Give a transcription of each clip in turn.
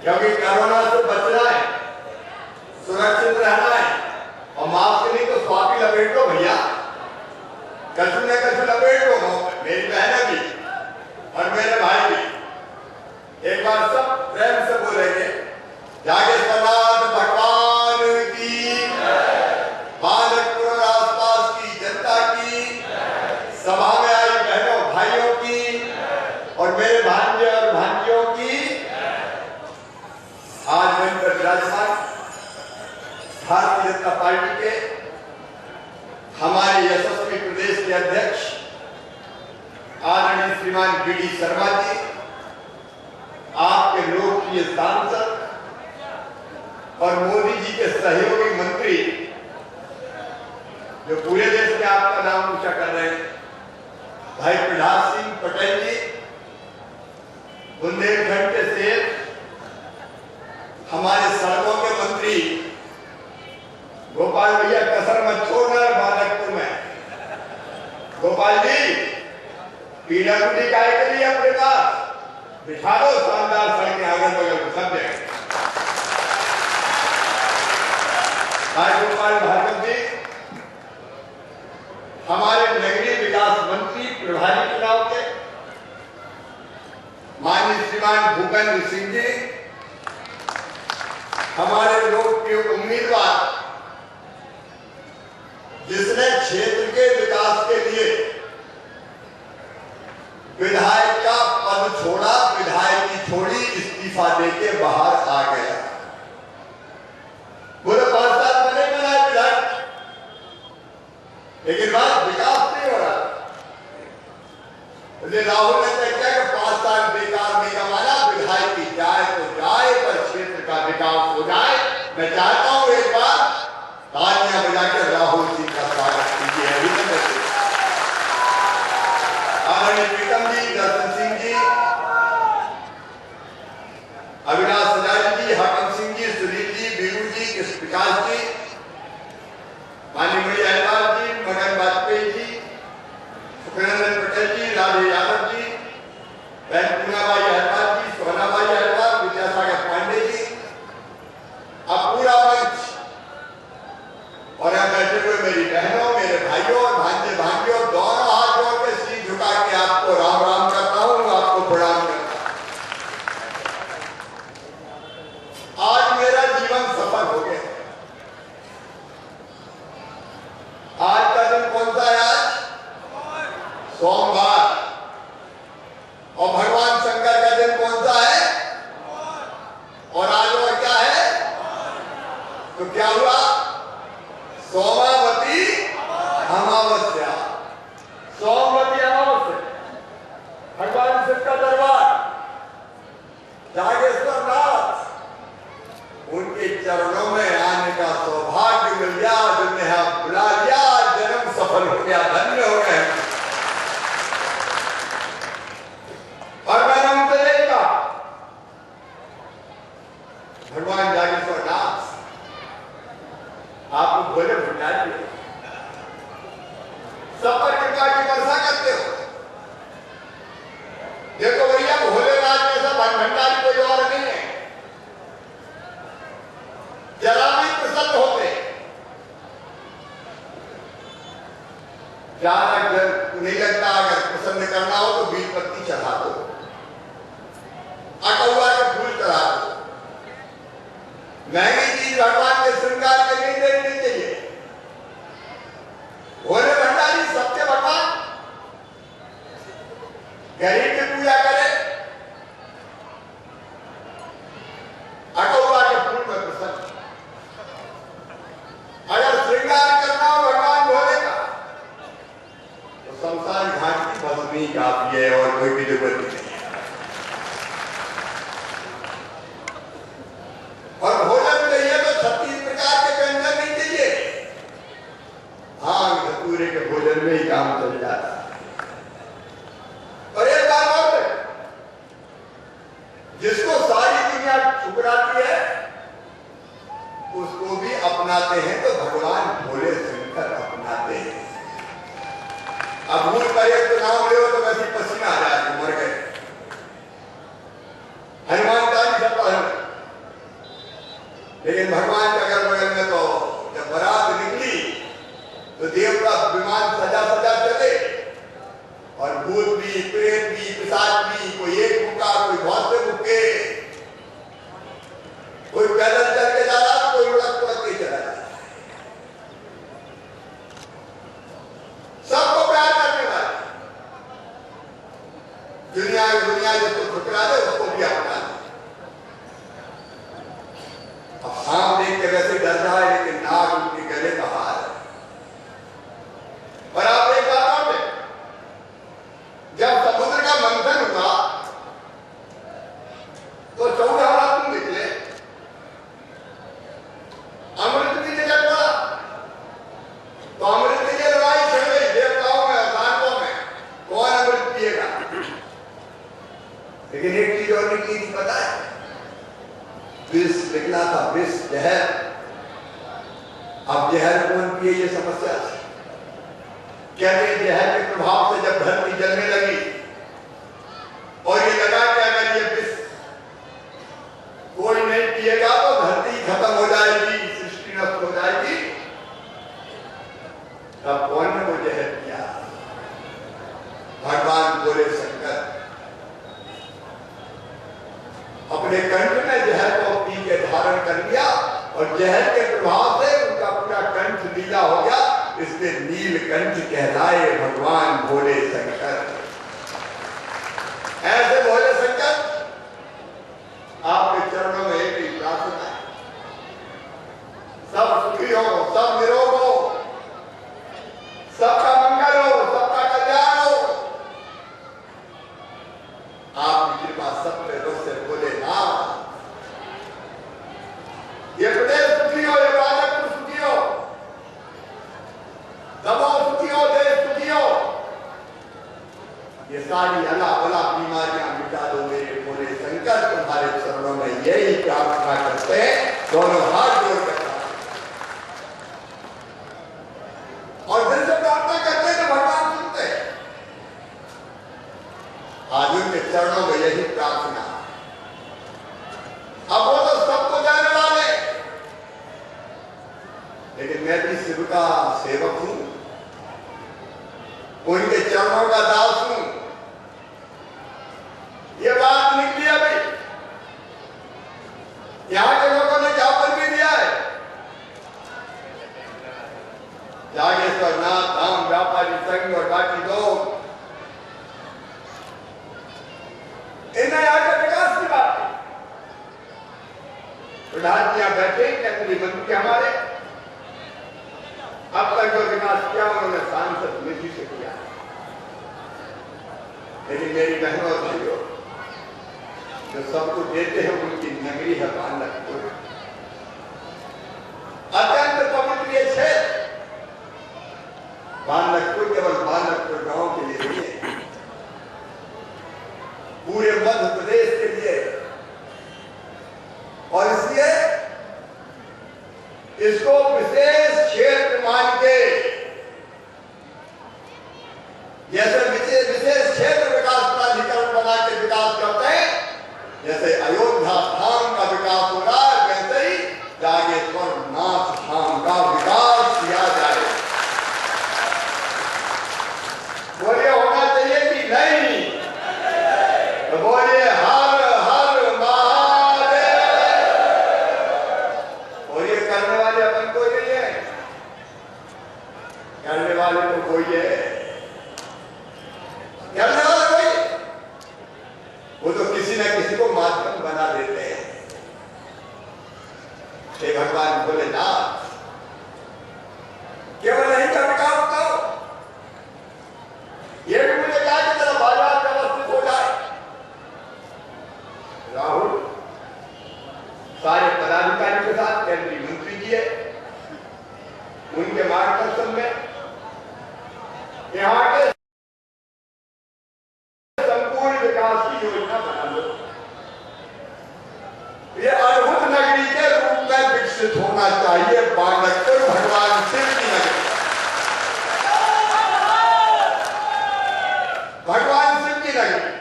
क्योंकि कोरोना से बचना है, सुरक्षित रहना है। और मास्क नहीं तो स्वाति लपेट लो भैया, कछु न कछु लपेट लो, मेरी बहनें भी और मेरे भाई भी। एक बार सब प्रेम से बोलेंगे, जागेश्वरनाथ भगवान की, बालकपुर और आसपास की जनता की, सभा में आई बहनों भाइयों की और मेरे भांजे और भांजियों की। आज मंच पर विराजमान भारतीय जनता पार्टी के हमारे यशस्वी प्रदेश के अध्यक्ष आदरणीय श्रीमान वी.डी. शर्मा जी, आपके लोकप्रिय सांसद और मोदी जी के सहयोगी मंत्री जो पूरे देश में आपका नाम ऊंचा कर रहे हैं, भाई प्रहलाद सिंह पटेल जी, बुंदेलखंड के सेठ, हमारे सड़कों के मंत्री गोपाल भैया, कसर मत छोड़ना बालकपुर में। गोपाल जी, पीडब्ल्यूडी काय के लिए अपने पास बिठा दो शानदार सड़कें अगल बगल सब जगह। भाई गोपाल भार्गव जी, हमारे नगरीय विकास मंत्री प्रभारी चुनाव के माननीय श्रीमान भूपेंद्र सिंह जी, हमारे लोकप्रिय उम्मीदवार जिसने क्षेत्र के विकास के लिए विधायक का पद छोड़ा, विधायक की छोड़ी, इस्तीफा देके बाहर आ गया। बोले 5 साल पहले बनाए विधायक, लेकिन बात विकास नहीं हो रहा। राहुल ने तय किया कि 5 साल बेकार नहीं कमाना, विधायक की जाए तो जाए पर क्षेत्र का विकास हो जाए। मैं चाहता हूं एक बार तालियां बजा के राहुल जी का स्वागत कीजिए। आदरणीय प्रीतम जी, दर्शन सिंह जी, अविनाश सजारी जी, हाकम सिंह जी, सुनील जी, बीरू जी, कृष्ण विकास जी, माननीय अहलाल जी, मगन वाजपेयी जी, सुखनंदन पटेल जी, राधे यादव जी, पूनाबाई अहलाल जी, सोहनाबाई अहलाल, विद्यासागर पांडे जी, अब पूरा मंच और यहाँ बैठे हुए मेरी बहनों, मेरे भाइयों और भांजे भांजियों, दोनों हाथ जोड़ के सिर झुका के आपको राम राम करता हूं, आपको प्रणाम करता हूं। आज मेरा जीवन सफल हो गया। आज का दिन कौन सा है? आज सोमवार। और भगवान शंकर का दिन कौन सा है? और आज और क्या है? तो क्या हुआ? सोमावती अमावस्या। सोमवती अमावस्या, भगवान शिव का दरबार, जागेश्वरनाथ, उनके चरणों में आने का सौभाग्य मिल गया। जिन्हें आप बुला लिया, जन्म सफल हो गया, धन्य हो गए। और मैंने उनसे यही कहा, भगवान जागेश्वरनाथ आपको भोले भंडारी सब पर कृपा की वर्षा करते हो। देखो भैया, भोलेनाथ जैसा भंडारी कोई और नहीं है। जरा भी प्रसन्न होते, ज्यादा नहीं लगता। अगर प्रसन्न करना हो तो बीज पत्ती चढ़ा दो, अकौआ के फूल चढ़ा दो। महंगी चीज भगवान के श्रृंगार के लिए देनी चाहिए। भोले भंडारी सबके भगवान, गरीब की पूजा करे, अकौआ के फूल में प्रसन्न। अगर श्रृंगार करना हो भगवान भोले का तो संसार घाट की भस्मी काफी है और कोई भी जरूरत नहीं। और भोजन चाहिए तो 36 प्रकार के व्यंजन नहीं चाहिए। भांग धतूरे के भोजन में ही काम चल जाता है। और एक बात और है, जिसको सारी दुनिया ठुकराती है उसको भी अपनाते हैं तो भगवान भोले शंकर अपनाते हैं। अब भूल कर एक तो नाम ले तो वैसे पसीना आ जाए, मर गए। हनुमान चालीसा पढ़ लेकिन भगवान के अगल बगल में तो जब बारात निकली तो देवता विमान सजा सजा चले और भूत भी, प्रेत भी, पिशाच भी, कोई एक मुक्का, कोई बहुत से मुक्के, कोई पैदल चल के जा रहा, कोई उड़क उड़क के चला जा रहा। सबको प्यार करने वाले दुनिया जिसको ठुकरा दे उसको भी अपना दे। अब सांप देख के वैसे डर रहा है लेकिन नाग उनके गले का हार है। और आप एक बात और देखें, जब समुद्र का मंथन हुआ तो 14 रत्न निकले, अमृत की जगह पड़ा, तो अमृत की लड़ाई छिड़ गई देवताओं में और दानवों में, कौन अमृत पिएगा। लेकिन एक चीज और निकली थी, पता है, विष निकला था, विष, जहर। अब जहर कौन पिए, ये समस्या थी। कहते हैं जहर के प्रभाव से जब धरती जलने लगी और ये लगा कि अगर ये विष कोई नहीं पिएगा तो धरती खत्म हो जाएगी, सृष्टि नष्ट हो जाएगी, तब कौन ने वो जहर पिया? भगवान भोले शंकर अपने कंठ में जहर को पी के धारण कर लिया और जहर के प्रभाव से उनका पूरा कंठ नीला हो गया, इसलिए नीलकंठ कहलाए भगवान भोले शंकर। ऐसे भोले शंकर आपके चरणों में एक ही प्रार्थना है, सब सुखी हो, सब निरोग हो, सबका मंगल हो, सबका कल्याण हो। आपकी कृपा सब पे रोज से बोले नाम। ये प्रदेश सुखी हो, ये राजपुर सुखी हो, दबाव सुखी हो, देश सुखी हो। ये सारी अला बला बीमारियां मिटा दो मेरे भोले शंकर, तुम्हारे चरणों में यही प्रार्थना करते हैं, दोनों हाथ जोड़कर और दिल से प्रार्थना करते हैं तो भगवान सुनते हैं। आज उनके चरणों में यही प्रार्थना। अब वो तो सबको जाने वाले, लेकिन मैं भी शिव का सेवक हूं, उनके चरणों का दास हूं। ये बात निकली अभी, यहां के लोगों ने ज्ञापन भी दिया है, जागेश्वर नाथ धाम व्यापारी संघ और बाकी लोग, इन्हें यहाँ के विकास की बात है। प्रधान जी यहाँ बैठे, केंद्रीय मंत्री हमारे, अब तक जो विकास किया उन्होंने सांसद निधि से किया। लेकिन मेरी बहनों और भाइयों, जो सबको देते हैं उनकी नगरी है बालकपुर, अत्यंत पवित्र ये क्षेत्र। बालकपुर केवल बालकपुर गांव के लिए नहीं है, पूरे मध्य प्रदेश के लिए। और इसलिए इसको विशेष क्षेत्र मान के, जैसे विशेष क्षेत्र विकास प्राधिकरण बना के विकास करते हैं, जैसे अयोध्या धाम का विकास हो रहा है, वैसे ही जागेश्वर नाथ धाम का विकास किया जाए। बोलिए होना चाहिए कि नहीं? तो बोलिए हर हर महादेव। और ये करने वाले अपन कोई नहीं है, करने वाले तो कोई है, करने वाला कोई, वो तो किसी न किसी को माध्यम बना देते हैं। हे भगवान भोलेनाथ, केवल नहीं का विकास करो, ये भी मुझे कहा कि तेरा बाजार व्यवस्थित हो जाए। राहुल सारे पदाधिकारी के साथ केंद्रीय मंत्री जी है, उनके मार्गदर्शन में यहाँ के संपूर्ण विकास की योजना बना लो। ये अद्भुत नगरी के रूप में विकसित होना चाहिए बालकपुर, भगवान शिव की नगरी, भगवान शिव की नगरी।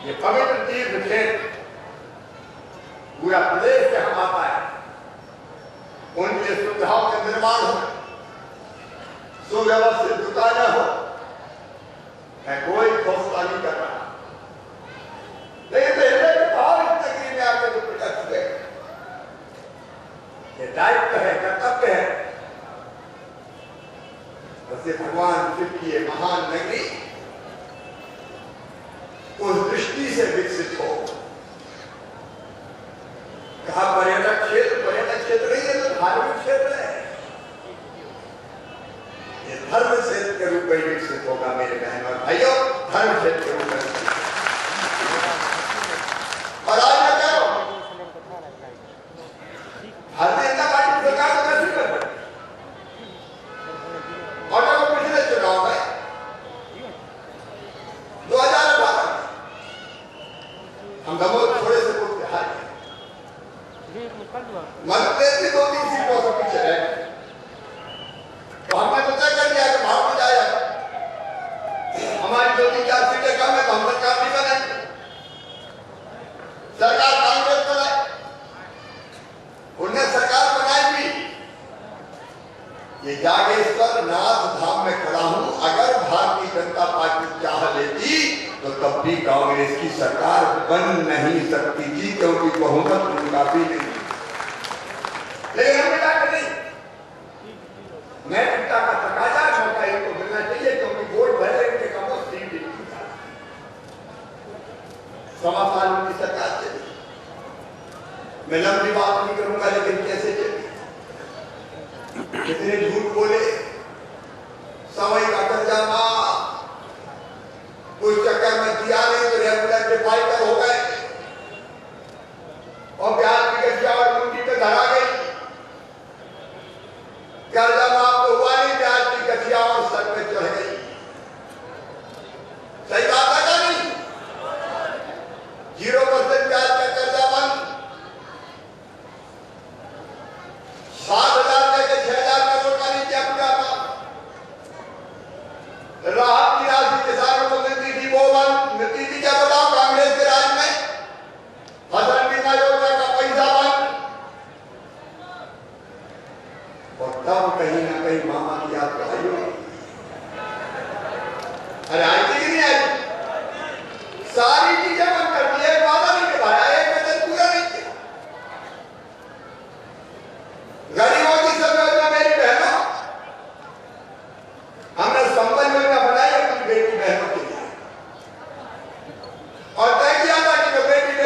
ये पवित्र तीर्थ क्षेत्र पूरा प्रदेश से हम आ पाए, उनकी सुविधाओं का निर्माण हो, सुव्यवस्थित दुकानें हो, मैं कोई घोषणा नहीं कर रहा, लेकिन पहले के भाव इस नगरी में आकर जो प्रकट हुए, ये दायित्व है, कर्तव्य है, वैसे भगवान शिव की ये महान नगरी उस दृष्टि से विकसित हो। कहा पर्यटक क्षेत्र नहीं है, तो धार्मिक क्षेत्र है, ये धर्म क्षेत्र के रूप में विकसित होगा मेरे बहन और भाइयों, धर्म क्षेत्र के रूप में। और आज मैं कह रहा हूं, भारतीय जनता पार्टी सरकार तो कैसे कर रही, और जब पिछले चुनाव में 2018 हम दमोह थोड़े से कुछ हार गए, मध्य की 2-3 सीटों से पीछे रह गए, तो हमने तो तय कर दिया कि भाव में जाएगा, हमारी 2-4 सीटें कम है तो हम सरकार नहीं बनाएंगे, सरकार कांग्रेस बनाए, उन्हें सरकार बनाई भी। ये जागेश्वर नाथ धाम में खड़ा हूं, अगर भारतीय जनता पार्टी चाह लेती तो तब भी कांग्रेस की सरकार बन नहीं सकती थी, क्योंकि बहुमत उनका भी नहीं। लेकिन हमने कहा कि नहीं, नैतिकता का तकाजा मौका इनको मिलना चाहिए, क्योंकि वोट भले के कम सीट सवा साल उनकी सरकार चली। मैं लंबी बात नहीं करूंगा, लेकिन कैसे चली, कितने झूठ बोले, समय का कर्जा माफ, कुछ चक्कर में दिया नहीं तो रेगुलर डिफाल्टर हो गए, और ब्याज की गठिया और मुंडी पे धरा गई, कर्जा माफ तो हुआ नहीं, ब्याज की गठिया और सर पे चढ़ गई। सही बात है क्या नहीं? 0% ब्याज का कर्जा बंद, 7,000 लेके 6,000 करोड़ का नीचे पूरा था, राहत की राशि किसानों को मिलती थी वो बंद, मिलती थी क्या बताओ कांग्रेस के राज में, फसल बीमा योजना का पैसा बंद, और तब कहीं ना कहीं मामा की याद आई होगी, अरे आई थी कि नहीं आई, सारी चीजें बंद कर दी, एक वादा नहीं निभाया, एक वचन पूरा नहीं किया। गरीबों की सब योजना मेरी बहनों, हमने संबल योजना बनाई अपनी बेटी बहनों के लिए, और तय किया था कि जो बेटी को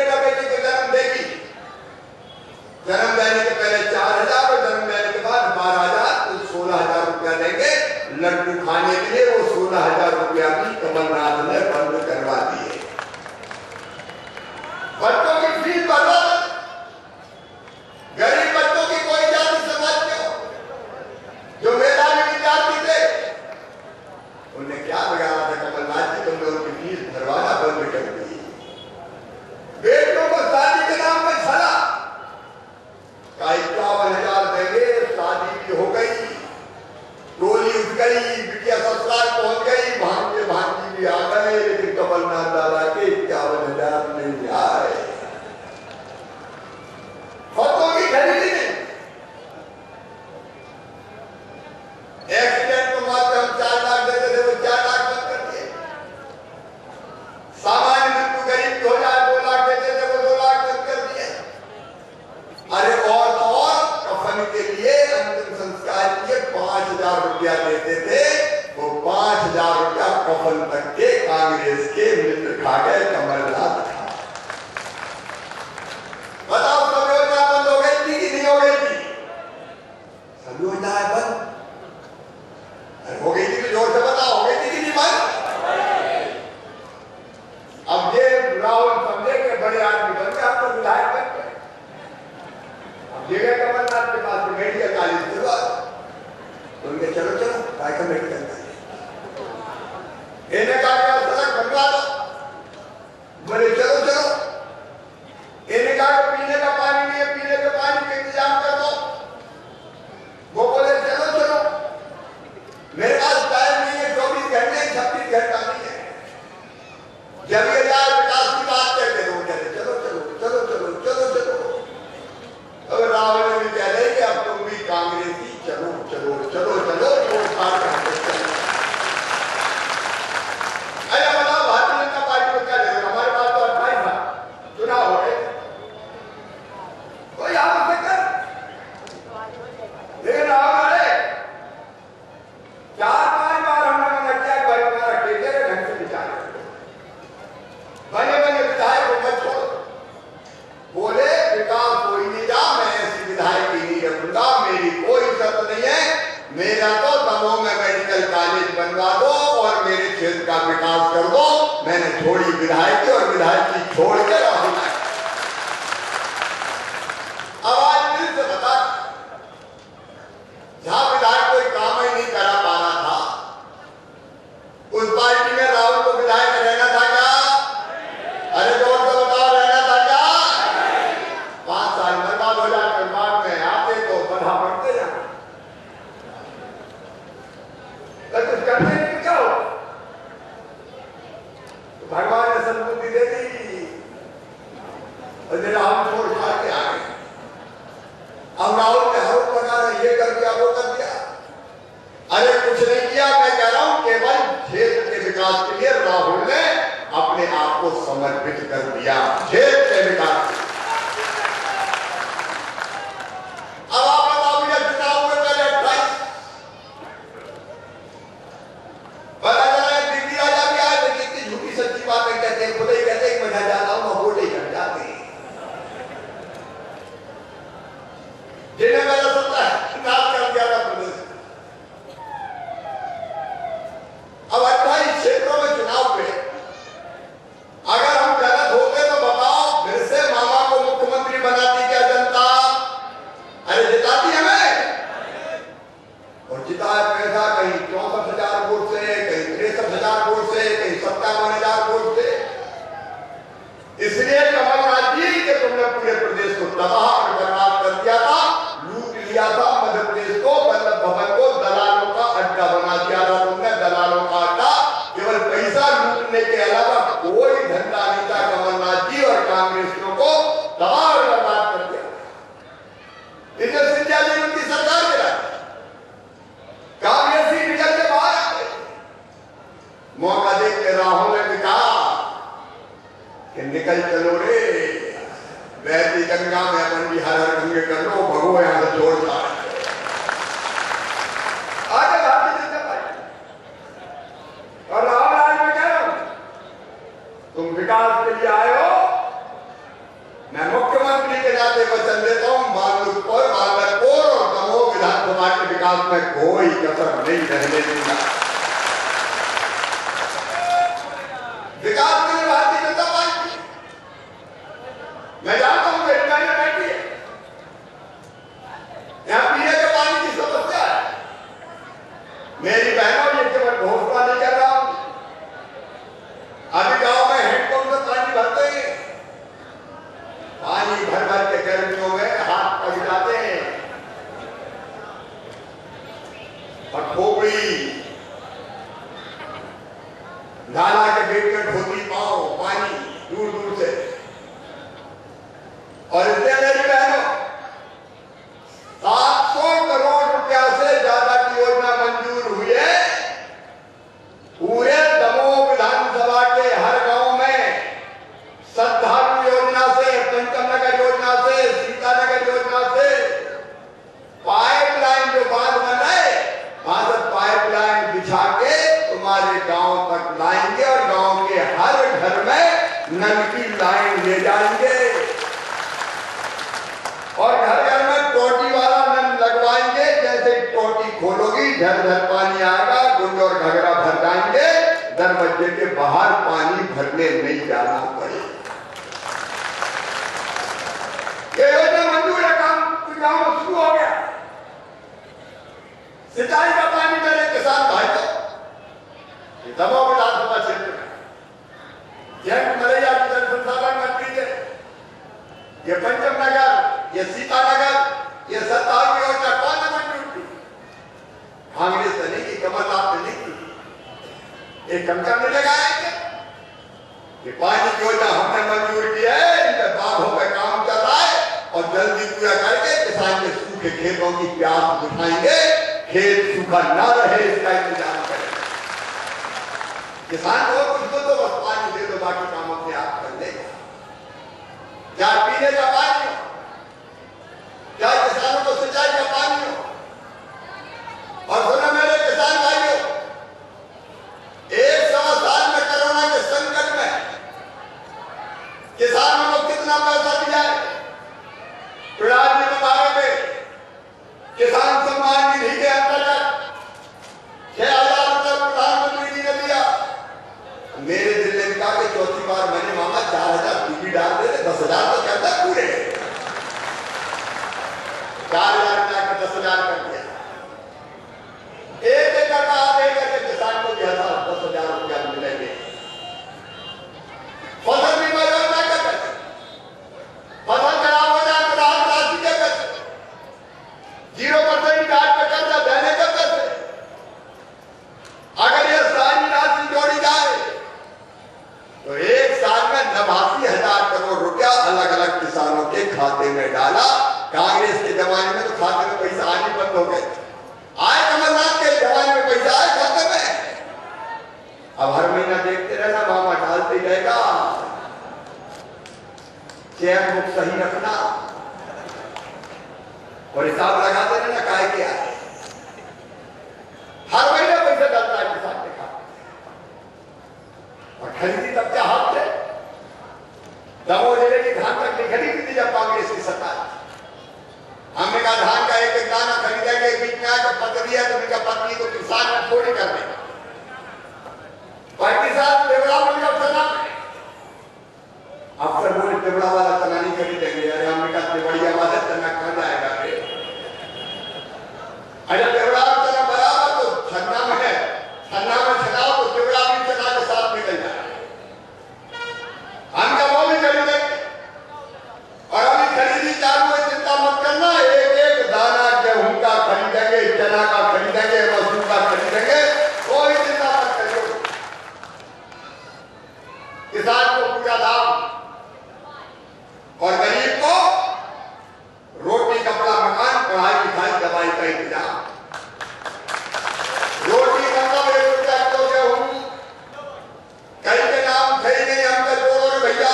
जन्म देगी, जन्म देने के पहले 4,000 और जन्म देने के बाद 12,000, तो 16,000 रुपया देंगे लड्डू खाने के लिए। वो 16,000 रुपया भी कमलनाथ ने बंद करवा दिए। बच्चों की फीस बढ़ा, गरीब बच्चों की कोई जाति समाज के हो, जो मेधावी विद्यार्थी थे, उन्हें क्या बिगाड़ा था कमलनाथ जी, तुमने उनकी फीस भरवाना बंद कर दी। बेटियों को शादी के नाम पर छला का 51,000 देंगे, शादी भी हो गई, टोली उठ गई, बिटिया ससुराल पहुंच गई, भांजी भी आ गए, लेकिन कमलनाथ दादा के 51,000 नहीं आए। फतों की खरीदी नहीं, एक्सीडेंट को मात्र हम 4 लाख देते थे, वो 4 लाख बंद कर दिए। सामान्य मृत्यु गरीब हो जाए 2 लाख देते थे, वो 2 लाख बंद कर दिए। अरे और तो और कफन के लिए, अंतिम संस्कार के लिए 5,000 रुपया देते थे, वो 5,000 रुपया कफन तक के कांग्रेस के मित्र खा गए, कमलनाथ खा। बताओ सब योजना बंद हो गई थी कि नहीं हो गई थी? सब योजनाएं बंद हो गई थी, तो जोर से बताओ, हो गई थी कि नहीं बंद? अब ये राहुल समझे के बड़े आदमी बन गए, आप तो विधायक बन गए, अब ये गए कमलनाथ के पास मेडिकल कॉलेज के बाद, तो उनके चलो रायका मेडिकल कॉलेज, इन्हें कहा सड़क बनवा दो, बोले चलो, इन्हें कहा पीने का पानी नहीं है, पीने के पानी का इंतजाम कर दो, वो बोले चलो, मेरे पास टाइम नहीं है, 24 घंटे 26 घंटा नहीं है, जब ये विकास की बात करते तो वो कहते चलो, क्षेत्र का विकास कर दो। मैंने छोड़ी विधायकी और विधायकी छोड़ के राहुल गांधी। अब आज दिल से बता, जहां विधायक कोई काम ही नहीं करा पा रहा था, उस पार्टी में राहुल को विधायक रहना था क्या? अरे जोर से बताओ, रहना था क्या? 5 साल बर्बाद हो जाते, बाद में आते तो बढ़ा बढ़ते जाना, कुछ करने नहीं क्या हो। तो भगवान ने सद्बुद्धि दे दी और राहुल छोड़ छाड़ के आ गए। अब राहुल ने हर प्रकार ये कर दिया, वो कर दिया। अरे कुछ नहीं किया, मैं कह रहा हूं केवल क्षेत्र के विकास के लिए राहुल ने अपने आप को समर्पित कर दिया, क्षेत्र के विकास। अब आप बताओ, ये चुनाव में पहले 28 पता चला दिल्ली राजा भी आए थे, कितनी झूठी सच्ची बातें कहते हैं, खुद ही कहते हैं मैं जाता हूं, वोट ही कर जाते हैं। जिन्हें मेरा सत्ता नाश कर दिया था प्रदेश। अब 28 क्षेत्रों में चुनाव पे अगर हम गलत होते तो बताओ, फिर से मामा को मुख्यमंत्री बनाती क्या जनता? अरे जिताती हमें, और जिताया पैसा कहीं 64,000 वोट से, कहीं 63,000 वोट से, कहीं 57,000 वोट से। इसलिए कमलनाथ जी कि तुमने पूरे प्रदेश को तबाह और बर्बाद कर दिया था, लूट लिया था मध्य प्रदेश को, वल्लभ भवन को दलालों का अड्डा बना दिया था तुमने, दलालों का अड्डा। केवल पैसा लूटने के अलावा कोई धंधा नहीं था। कमलनाथ जी और कांग्रेसियों को तबाह और बर्बाद कर दिया। इधर सिंधिया जी उनकी सरकार गिरा, कांग्रेसी निकल के बाहर आ गए। मौका देख के राहुल ने कहा कि निकल चलो रे, बहती गंगा में अपन भी हर हर गंगे कर लो, भगो यहां से छोड़ दा। आगे भारतीय जनता पार्टी और राहुल आज मैं कह रहा हूं, तुम विकास के लिए आए हो, मैं मुख्यमंत्री के नाते वचन देता हूं, बागलपुर, बागलपुर और दमोह विधानसभा के विकास में कोई कसर नहीं रहने दूंगा। विकास के लिए भारतीय जनता पार्टी, मैं जानता हूं मेरी बहनें बैठी है, यहां पीने के पानी की समस्या है। मेरी बहनों, ये केवल घोषणा नहीं कर रहा हूं, अभी गांव में हैंडपंप से पानी भरते हैं, पानी भर भर के गर्मियों में हाथ पक जाते हैं, और खोपड़ी नाला के बेट में ढोती पाओ पानी दूर दूर से। और इसलिए मेरी बहनों, 700 करोड़ रुपया से ज्यादा की योजना मंजूर हुई है। पूरे दमोह विधानसभा के हर गांव में श्रद्धालु योजना से, पंचमनगर योजना से, सीतानगर योजना से पाइपलाइन जो बांध बनाए, वहां से पाइपलाइन बिछा के तुम्हारे गांव तक लाएंगे और गांव के हर घर में नल की लाइन ले जाएंगे और घर घर में टोटी वाला नल लगवाएंगे। जैसे टोटी खोलोगी झर झर पानी आएगा, गुंड और घगरा भर जाएंगे, दरवाजे के बाहर पानी भरने नहीं जाना पड़ेगा। ये योजना मंजूर है, काम गांव में शुरू हो गया। सिंचाई का पानी मेरे किसान भाई को दमोह विधानसभा क्षेत्र में जयंत मलैया जी जल संसाधन मंत्री थे, ये पंचमनगर, ये सीतानगर, ये श्रद्धालु योजना कौन ने मंजूर की? कांग्रेस ने नहीं की, कमलनाथ ने नहीं की। एक कंकड़ ने लगाया कि पानी की योजना हमने मंजूर की है, इनके बागों पे काम चल रहा है और जल्दी पूरा करके किसान के सूखे खेतों की प्यास बुझाएंगे, खेत सूखा ना रहे इसका इंतजाम करें। किसान को कुछ तो बस पानी दे दो, बाकी काम अपने आप कर लेगा। क्या पीने का पानी हो, क्या किसानों को सिंचाई का पानी हो। और सुनो मेरे किसान भाइयों, 1 सवा साल में कोरोना के संकट में किसानों को कितना पैसा दिया है? प्रहलाद जी बता रहे थे, किसान सम्मान निधि के अंतर्गत 6,000 रुपये प्रधानमंत्री जी ने दिया। 4,000 जाकर 10,000 कर दिया। 1 एकड़ का आधे एकड़ के किसान को 10,000 रुपया मिलेंगे। फसल बीमा योजना का पैसे, फसल खराब हो जाए तो राहत राशि के पैसे, 0% ब्याज पे कर्जा देने के पैसे, अगर ये सारी राशि जोड़ी जाए तो एक साल में 89,000 करोड़ रुपया अलग अलग किसानों के खाते में डाला। कांग्रेस के जमाने में तो खाते में पैसा आने बंद हो गए, आए कमलनाथ के जमाने में पैसा आए खाते में। अब हर महीना देखते रहना, मामा डालते ही रहेगा। चेक बुक सही रखना और हिसाब लगाते रहना काहे के आए। हर महीने पैसा डालता है किसान के खाते और खरीदी तब क्या हाथ थे। दमोह जिले की धान तक नहीं खरीदी थी जब कांग्रेस की सरकार। हमने कहा धान का एक दाना खरीदेंगे, बीच में आकर पतली है तो उनका पत्नी को किसान ने थोड़ी कर देगा। किसान तेवड़ा मिलकर चना, अफसर बोले तेवड़ा वाला चना नहीं खरीदेंगे। अरे हमने कहा तेवड़िया वाला चना कहाँ जाएगा। अरे तेवड़ा चना बराबर तो छन्ना में है, छन्ना में छनाओ तो तेवड़ा भी चना के साथ निकल जाए। हम क्या वो भी खरीदेंगे और अभी खरीदी चालू है, चिंता मत करना। एक एक दाना गेहूं का खरीदेंगे, चना का खरीदेंगे, मसूर का खरीदेंगे, कोई चिंता मत करिए। किसान को पूरा दाम और गरीब को रोटी कपड़ा मकान पढ़ाई लिखाई दवाई का इंतजाम। रोटी मतलब 1 रुपया किलो गेहूं कई के नाम थे नहीं, हम तो जोड़ो रे भैया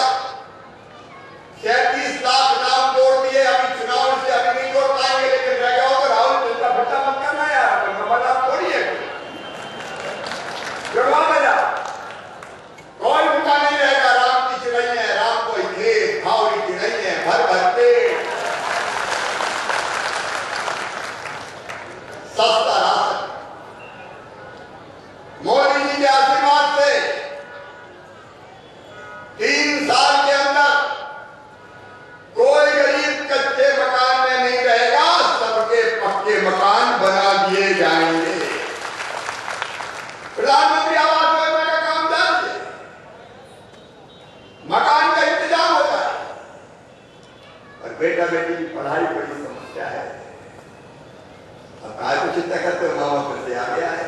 37 लाख नाम जोड़ दिए। अभी चुनाव से अभी नहीं जोड़ पाएंगे, लेकिन रह गया हो तो राहुल चिंता भट्टा मत करना यार, नाम थोड़ी है जुड़वा बजा। कोई भूखा नहीं रहेगा। राम की चिड़ई है, राम कोई खेत खावड़ी चिड़ई है, भर भर के सस्ता राशन। मोदी जी के आशीर्वाद से 3 साल के अंदर कोई गरीब कच्चे मकान में नहीं रहेगा, सबके पक्के मकान बना दिए जाएंगे। प्रधानमंत्री आवास योजना का काम जारी है, मकान का इंतजाम होता है। और बेटा बेटी की पढ़ाई बड़ी समस्या है। अब काय को चिंता करते हो, मामा फिर से आ गया है।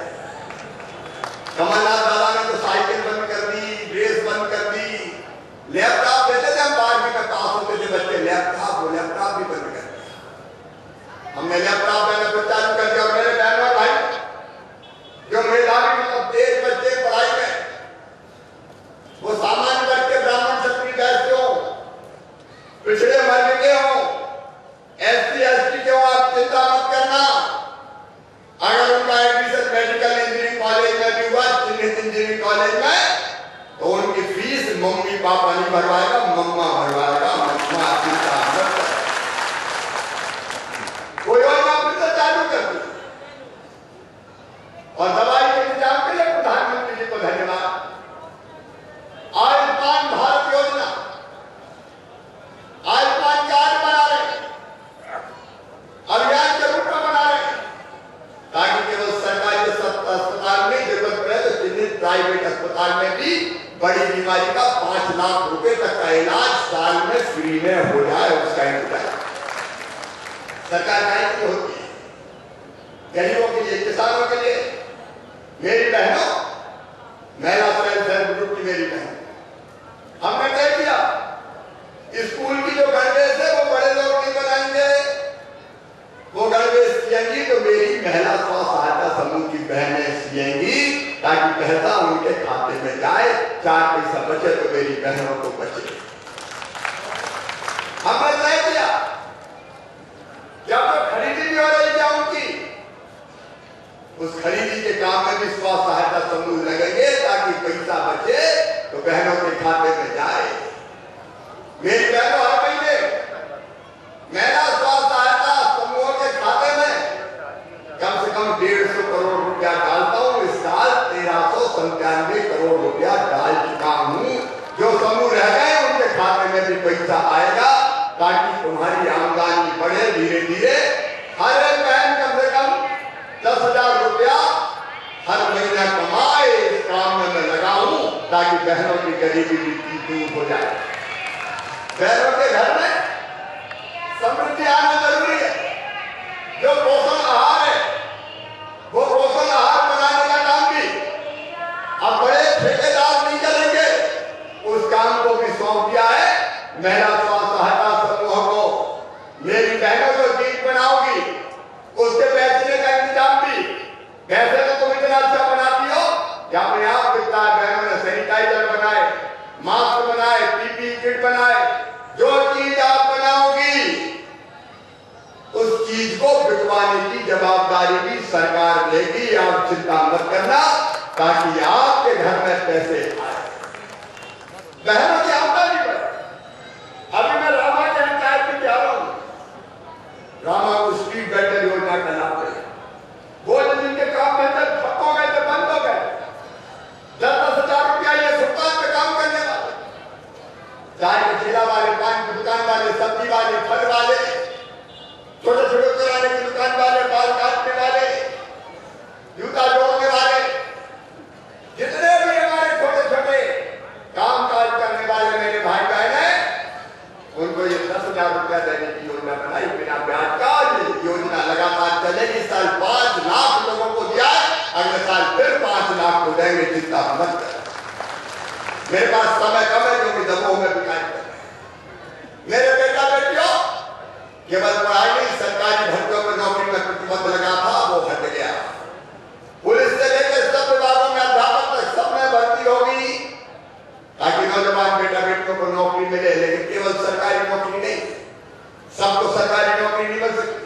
कमलनाथ दादा ने तो साइकिल बंद कर दी, ड्रेस बंद कर दी, लैपटॉप देते थे हम 12वीं में पास होते थे बच्चे, लैपटॉप भी बंद कर दिया। हमने लैपटॉप देना तो चालू कर दिया। और मेरे बहन और भाई जो मेधावी मतलब तेज बच्चे पढ़ाई में, वो सामान्य वर्ग के ब्राह्मण क्षत्रिय वैश्य हो, पिछड़े वर्ग के हो, SC ST के हो, आप चिंता मत करना। अगर उनका एडमिशन मेडिकल इंजीनियरिंग कॉलेज में भी हुआ, चिन्हित इंजीनियरिंग कॉलेज में, तो उनकी फीस मम्मी पापा नहीं भरवाएगा, मम्मा भरवाएगा। मम्मा चिंता मत कर। कोई और काम फिर से चालू कर दी। और दवाई के इंतजाम के लिए प्रधानमंत्री जी को धन्यवाद। आयुष्मान भारत योजना, आयुष्मान कार्ड बना रहे, अभियान के रूप में बना रहे, ताकि केवल सरकारी अस्पताल में जरूरत पड़े तो चिन्हित प्राइवेट अस्पताल में भी बड़ी बीमारी का 5 लाख रुपए तक का इलाज साल में फ्री में हो जाए। उसका इंतजाम सरकार की होती है, गरीबों के लिए, किसानों के लिए। मेरी बहनों, महिला सेल्फ हेल्प ग्रुप की मेरी बहन, हमने तय किया स्कूल की जो गणवेश है वो बड़े लोग नहीं बनाएंगे, वो गणवेश सिएंगी तो मेरी महिला स्व सहायता समूह की बहनें सिएंगी, ताकि पैसा उनके खाते में जाए, 4 पैसा बचे तो मेरी बहनों को बचे। हमने तय किया जब तो खरीदी भी हो रही है उनकी, उस खरीदी के काम में भी स्व सहायता समूह लगेंगे, ताकि पैसा बचे तो बहनों के खाते में जाए। मेरी बहनों, हर महीने महिला स्व सहायता समूह के खाते में कम से कम 150 करोड़ रुपया डालता हूँ। इस साल 1397 करोड़ रुपया डाल चुका हूँ। जो समूह रह गए उनके खाते में भी पैसा आएगा, ताकि तुम्हारी आमदनी बढ़े, धीरे धीरे हर महीना कमाए, इस काम में मैं लगा हूं ताकि बहनों की गरीबी भी दूर हो जाए। बहनों के घर में समृद्धि आना जरूरी है। जो पोषण आहार है वो पोषण आहार बनाने का काम भी अब बड़े ठेकेदार नहीं करेंगे, उस काम को भी सौंप दिया है महिला स्वास्थ्य सहायता समूह को। मेरी बहनों जो चीज बनाओगी उसके बेचने का इंतजाम भी, वैसे तो तुम इतना अच्छा बनाती हो कि अपने आप कितना बहनों ने सैनिटाइजर बनाए, मास्क बनाए, पीपीई किट बनाए। जो चीज आप बनाओगी उस चीज को बिकवाने की जवाबदारी भी सरकार लेगी। आप चिंता मत करना, ताकि आपके घर में पैसे आए, बहनों की आमदनी बढ़े। अभी मैं रामा के पंचायत में जा रहा हूं, रामा को स्ट्रीट वेंडर योजना का लाभ है। वो जिनके काम में ठप्प हो गए थे, बंद हो गए, 10,000 रुपया ये फुटपाथ पे काम करने वाले, चाय के ठेला वाले, पान की दुकान वाले, सब्जी वाले, फल वाले, छोटे छोटे किराने की दुकान वाले, बाल काटने वाले, जूता जोड़ने वाले, जितने भी हमारे छोटे छोटे काम काज करने वाले मेरे भाई बहन हैं, उनको ये 10,000 रुपया देने की योजना बनाई बिना ब्याज का। योजना लगातार चलेगी। इस साल 5 लाख लोगों को दिया, अगले साल फिर 5 लाख को देंगे, चिंता मत कर। मेरे पास समय कम है क्योंकि दमोह में बिकाई कर रहे हैं। मेरे बेटा बेटियों केवल पढ़ाई नहीं, सरकारी भर्तियों में नौकरी में प्रतिबंध लगा था, वो हट गया। पुलिस से लेकर सब विभागों में अध्यापक तक सब में भर्ती होगी ताकि नौजवान बेटा बेटियों को नौकरी मिले। लेकिन केवल सरकारी नौकरी नहीं, सबको सरकारी नौकरी नहीं मिल सकती।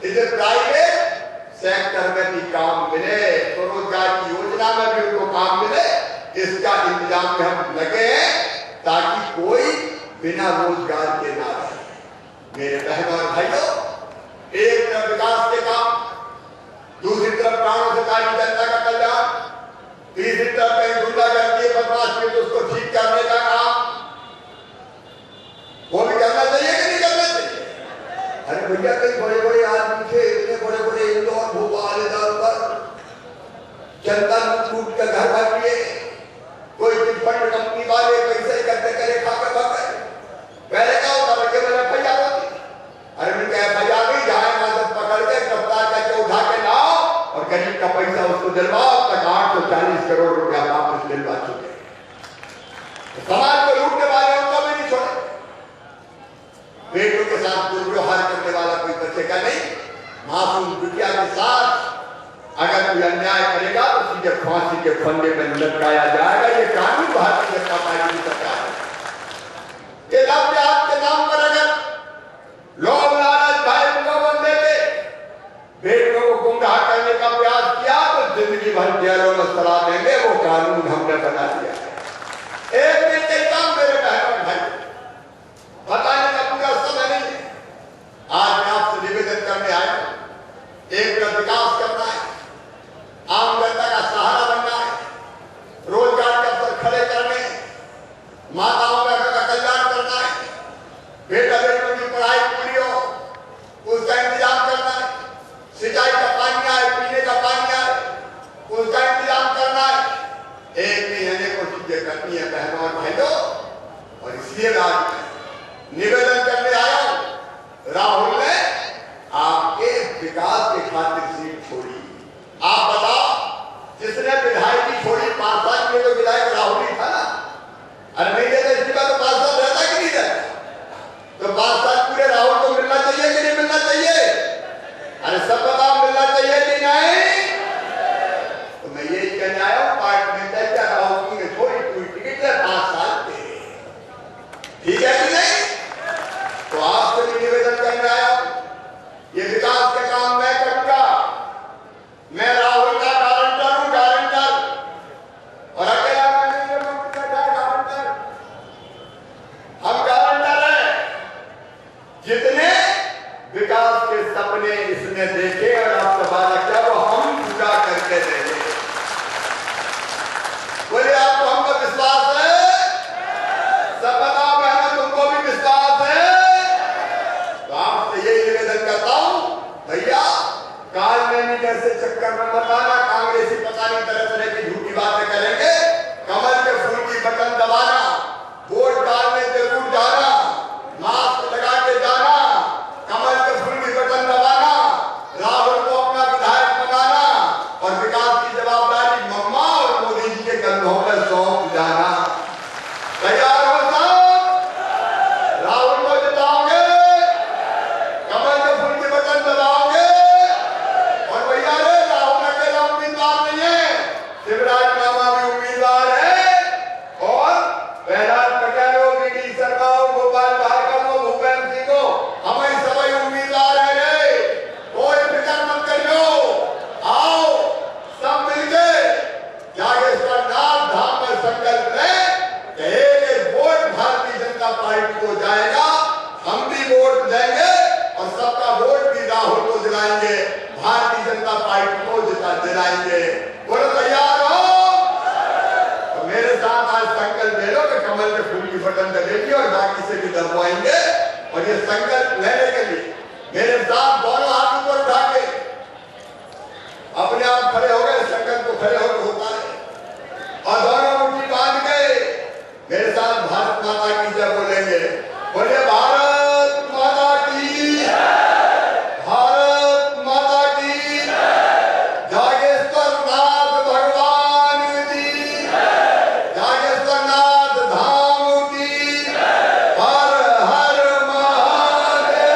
इसे प्राइवेट सेक्टर में भी काम मिले, स्वरोजगार की योजना में भी उनको काम मिले, इसका इंतजाम में हम लगे हैं ताकि कोई बिना रोजगार के ना रहे। मेरे बहनों और भाइयों, एक तरफ विकास के काम, दूसरी तरफ प्राणों से कार्य जनता का कल्याण, तीसरी तरफ कहीं गुंडागर्दी बदमाशी तो उसको ठीक करने का काम, वो भी करना चाहिए कि नहीं करना चाहिए? अरे भैया कई बड़े बड़े आदमी थे, इतने बड़े बड़े इंदौर भोपाल इधर पर जनता लूट कर घर भर लिए, कोई चिटफंड कंपनी वाले पैसे इकट्ठे करे खा कर भर गए। पहले क्या होता था, केवल एफआईआर होती, अरे उनके एफआईआर नहीं, जहां मदद पकड़ के गिरफ्तार करके उठा के लाओ और गरीब का पैसा उसको दिलवाओ, तक 840 करोड़ रुपया वापस दिलवा चुके। समाज को लूटने वाले उनको भी नहीं छोड़े। बेटों के साथ दुर्व्यवहार करने वाला कोई बचेगा नहीं। मासूम बिटिया के साथ अगर कोई अन्याय करेगा तो सीधे फांसी के फंदे में लटकाया जाएगा। ये कानून भारतीय जनता पार्टी की सरकार है। ये लव जिहाद के नाम पर अगर लोग लालच भाई प्रलोभन देके बेटों को गुमराह करने का प्रयास किया तो जिंदगी भर जेलों में सड़ा देंगे। वो कानून हमने बना दिया है। एक दिन के काम मेरे बहनों भाई बताने का पूरा समय नहीं है। आज मैं आपसे निवेदन करने आया हूं, एक तरफ विकास करना है, आम जनता का सहारा बनना है, रोजगार के अवसर खड़े करने, माताओं का कल्याण करना है, बेटा बेटियों की पढ़ाई पूरी हो उसका इंतजाम करना है, सिंचाई का पानी आए, पीने का पानी आए उसका इंतजाम करना है। एक नहीं अनेकों चीजें करनी है बहनों और भाइयों। और इसलिए आज निवेदन करने आया हूं, राहुल ने आपके विकास के खातिर सीट छोड़ी। आप बताओ, जिसने विधायकी छोड़ी 5 साल में तो विधायक राहुल ही था ना। अरे नहीं देता इस्तीफा तो 5 साल रहता कि नहीं रहता? तो 5 साल पूरे राहुल को मिलना चाहिए कि नहीं मिलना चाहिए? अरे सब बताओ, मिलना चाहिए कि नहीं? तो मैं यही कहने आया हूं, पार्टी में क्या राहुल की छोड़ी पूरी टिकट है 5 साल के, ठीक है कि नहीं? तो आपसे भी निवेदन करने आया हूं, ये विकास के काम मैं करूंगा। मैं राहुल का गारंटर हूं, गारंटर। और अकेला मैं नहीं गारंटर, हम गारंटर हैं। जितने विकास के सपने इसने देखे और आपका वादा किया वो हम पूरा करके देंगे। बोले आपको हम पर विश्वास है? सब बताओ बहनों, तुमको भी विश्वास है? तो आपसे यही निवेदन करता हूं, भैया काल में नहीं ऐसे चक्कर में मत आना। कांग्रेसी पता नहीं तरह तरह की झूठी बातें करेंगे। कमल के फूल की बटन दबाना, वोट डालने जरूर जाना, मास्क लगा के जाना, कमल के फूल की बटन दबाना, राहुल को अपना विधायक बनाना और विकास की जवाबदारी मम्मा और मोदी जी के कंधों पर सौंप जाना। तैयार हो सब? राहुल को जिताओगे, कमल के फूल की बटन दबाओगे। और भैया रे, राहुल अकेला उम्मीदवार नहीं है, शिवराज मामा भी उम्मीदवार है और प्रहलाद पटेल हो, वी.डी. शर्मा हो, गोपाल भार्गव हो, भूपेंद्र सिंह हो, हमें सभी उम्मीदवार है रे। कोई फिक्र मत करियो, आओ सब मिलके जागेश्वर नाथ धाम में संकल्प लें कि एक वोट भारतीय जनता पार्टी को जाएगा। हम भी वोट देंगे और सबका वोट भी राहुल को दिलाएंगे, भारतीय जनता पार्टी को दिलाएंगे। बोलो तैयार हो? तो मेरे साथ आज संकल्प ले लो कि कमल के फूल की बटन दबेगी और बाकी से भी दबवाएंगे। और ये संकल्प लेने के लिए मेरे साथ दोनों हाथ ऊपर उठा के अपने आप खड़े हो गए। संकल्प को खड़े होकर होता है और दोनों मुट्ठी बांध के मेरे साथ भारत माता की जय बोलेंगे। बोलिए भारत माता की, भारत माता की, जागेश्वर नाथ भगवान की, जागेश्वर नाथ धाम की, हर हर महादेव।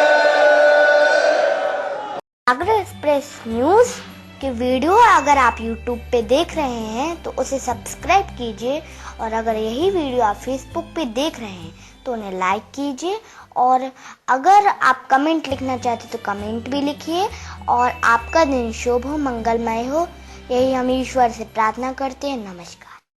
सागर एक्सप्रेस न्यूज़ की वीडियो अगर आप YouTube पे देख रहे हैं तो उसे सब्सक्राइब कीजिए और अगर यही वीडियो आप Facebook पे देख रहे हैं तो उन्हें लाइक कीजिए और अगर आप कमेंट लिखना चाहते तो कमेंट भी लिखिए और आपका दिन शुभ हो, मंगलमय हो, यही हम ईश्वर से प्रार्थना करते हैं। नमस्कार।